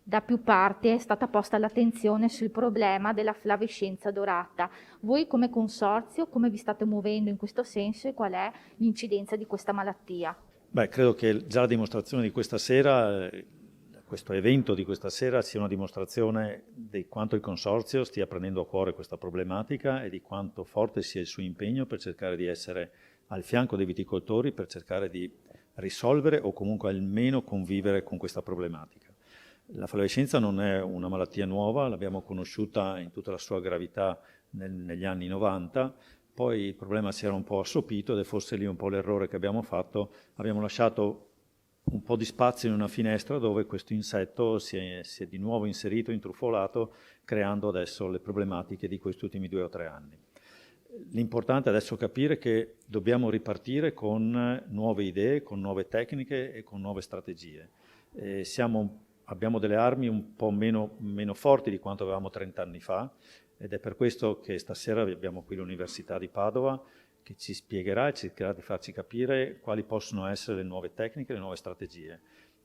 Da più parti è stata posta l'attenzione sul problema della flavescenza dorata. Voi come consorzio come vi state muovendo in questo senso e qual è l'incidenza di questa malattia? Beh, credo che già la dimostrazione di questa sera, questo evento di questa sera, sia una dimostrazione di quanto il Consorzio stia prendendo a cuore questa problematica e di quanto forte sia il suo impegno per cercare di essere al fianco dei viticoltori, per cercare di risolvere o comunque almeno convivere con questa problematica. La flavescenza non è una malattia nuova, l'abbiamo conosciuta in tutta la sua gravità negli anni 90, poi il problema si era un po' assopito ed è forse lì un po' l'errore che abbiamo fatto. Abbiamo lasciato un po' di spazio in una finestra dove questo insetto si è di nuovo inserito, intrufolato, creando adesso le problematiche di questi ultimi 2 o 3 anni. L'importante è adesso capire che dobbiamo ripartire con nuove idee, con nuove tecniche e con nuove strategie. Abbiamo delle armi un po' meno forti di quanto avevamo 30 anni fa, ed è per questo che stasera abbiamo qui l'Università di Padova che ci spiegherà e cercherà di farci capire quali possono essere le nuove tecniche, le nuove strategie,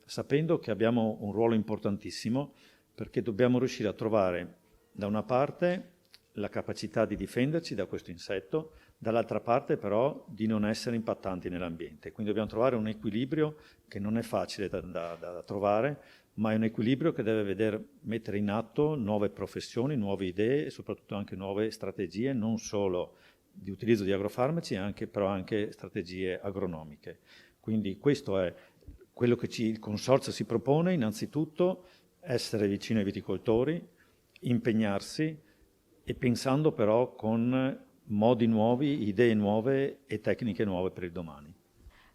sapendo che abbiamo un ruolo importantissimo perché dobbiamo riuscire a trovare da una parte la capacità di difenderci da questo insetto, dall'altra parte però di non essere impattanti nell'ambiente. Quindi dobbiamo trovare un equilibrio che non è facile da trovare, ma è un equilibrio che deve mettere in atto nuove professioni, nuove idee e soprattutto anche nuove strategie, non solo di utilizzo di agrofarmaci, però anche strategie agronomiche. Quindi questo è quello che il Consorzio si propone, innanzitutto essere vicino ai viticoltori, impegnarsi e pensando però con modi nuovi, idee nuove e tecniche nuove per il domani.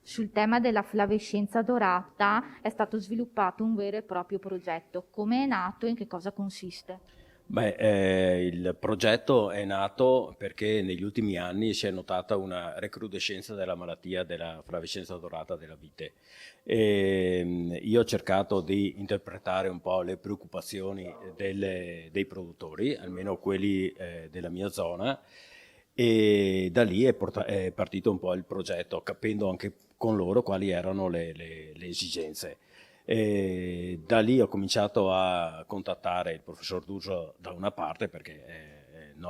Sul tema della flavescenza dorata è stato sviluppato un vero e proprio progetto. Come è nato e in che cosa consiste? Il progetto è nato perché negli ultimi anni si è notata una recrudescenza della malattia della flavescenza dorata della vite. Io ho cercato di interpretare un po' le preoccupazioni dei produttori, almeno quelli della mia zona, e da lì è partito un po' il progetto, capendo anche con loro quali erano le esigenze. E da lì ho cominciato a contattare il professor D'Urso da una parte perché è un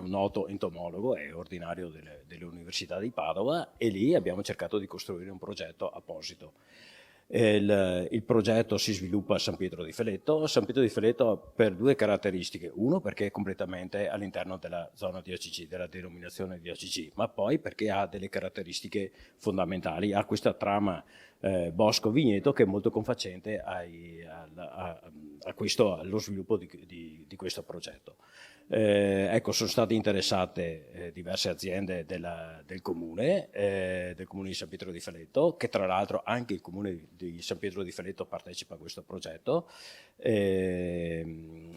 noto entomologo, è ordinario dell'Università di Padova, e lì abbiamo cercato di costruire un progetto apposito. Il progetto si sviluppa a San Pietro di Feletto. San Pietro di Feletto per 2 caratteristiche: uno, perché è completamente all'interno della zona di ACC, della denominazione di ACC, ma poi perché ha delle caratteristiche fondamentali, ha questa trama bosco-vigneto che è molto confacente allo sviluppo di questo progetto. Sono state interessate diverse aziende del comune di San Pietro di Feletto, che tra l'altro anche il comune di San Pietro di Feletto partecipa a questo progetto, e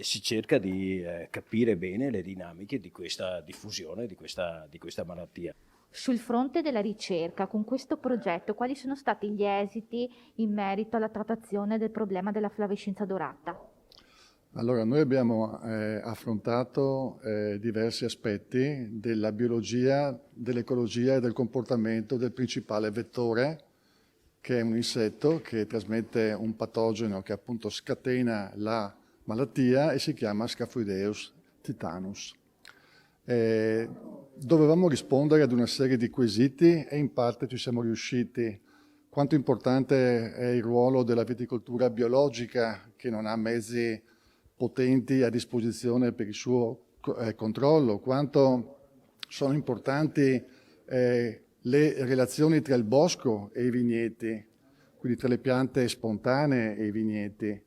si cerca di capire bene le dinamiche di questa diffusione di questa malattia. Sul fronte della ricerca, con questo progetto, quali sono stati gli esiti in merito alla trattazione del problema della flavescenza dorata? Allora, noi abbiamo affrontato diversi aspetti della biologia, dell'ecologia e del comportamento del principale vettore, che è un insetto che trasmette un patogeno che appunto scatena la malattia e si chiama Scaphoideus titanus. Dovevamo rispondere ad una serie di quesiti e in parte ci siamo riusciti. Quanto importante è il ruolo della viticoltura biologica, che non ha mezzi potenti a disposizione per il suo controllo, quanto sono importanti le relazioni tra il bosco e i vigneti, quindi tra le piante spontanee e i vigneti,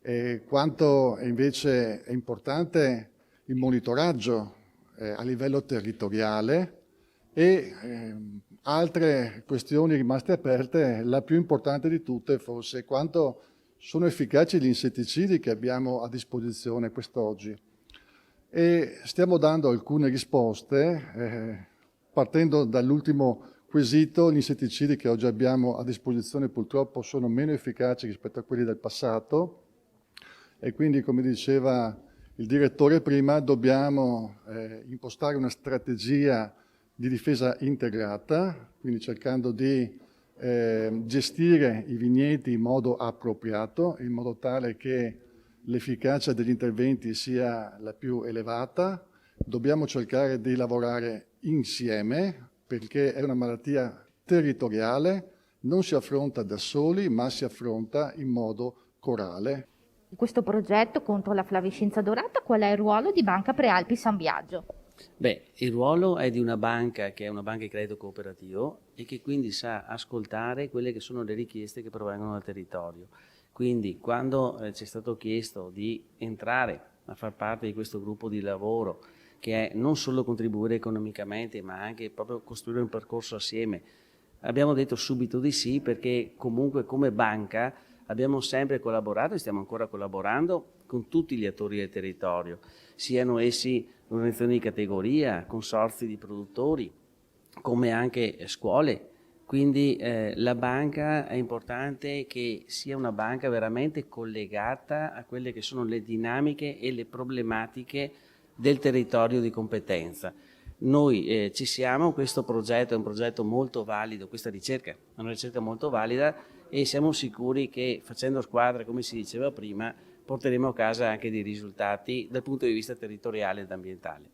e quanto invece è importante il monitoraggio a livello territoriale e altre questioni rimaste aperte. La più importante di tutte forse quanto sono efficaci gli insetticidi che abbiamo a disposizione quest'oggi. E stiamo dando alcune risposte, partendo dall'ultimo quesito: gli insetticidi che oggi abbiamo a disposizione purtroppo sono meno efficaci rispetto a quelli del passato, e quindi, come diceva il direttore prima, dobbiamo impostare una strategia di difesa integrata, quindi cercando di gestire i vigneti in modo appropriato, in modo tale che l'efficacia degli interventi sia la più elevata. Dobbiamo cercare di lavorare insieme perché è una malattia territoriale, non si affronta da soli, ma si affronta in modo corale. In questo progetto contro la flavescenza dorata, qual è il ruolo di Banca Prealpi San Biagio? Beh, il ruolo è di una banca che è una banca di credito cooperativo e che quindi sa ascoltare quelle che sono le richieste che provengono dal territorio. Quindi quando ci è stato chiesto di entrare a far parte di questo gruppo di lavoro, che è non solo contribuire economicamente ma anche proprio costruire un percorso assieme, abbiamo detto subito di sì, perché comunque come banca abbiamo sempre collaborato e stiamo ancora collaborando con tutti gli attori del territorio, siano essi organizzazioni di categoria, consorzi di produttori, come anche scuole. Quindi la banca è importante che sia una banca veramente collegata a quelle che sono le dinamiche e le problematiche del territorio di competenza. Noi ci siamo, questo progetto è un progetto molto valido, questa ricerca è una ricerca molto valida e siamo sicuri che facendo squadra, come si diceva prima, porteremo a casa anche dei risultati dal punto di vista territoriale ed ambientale.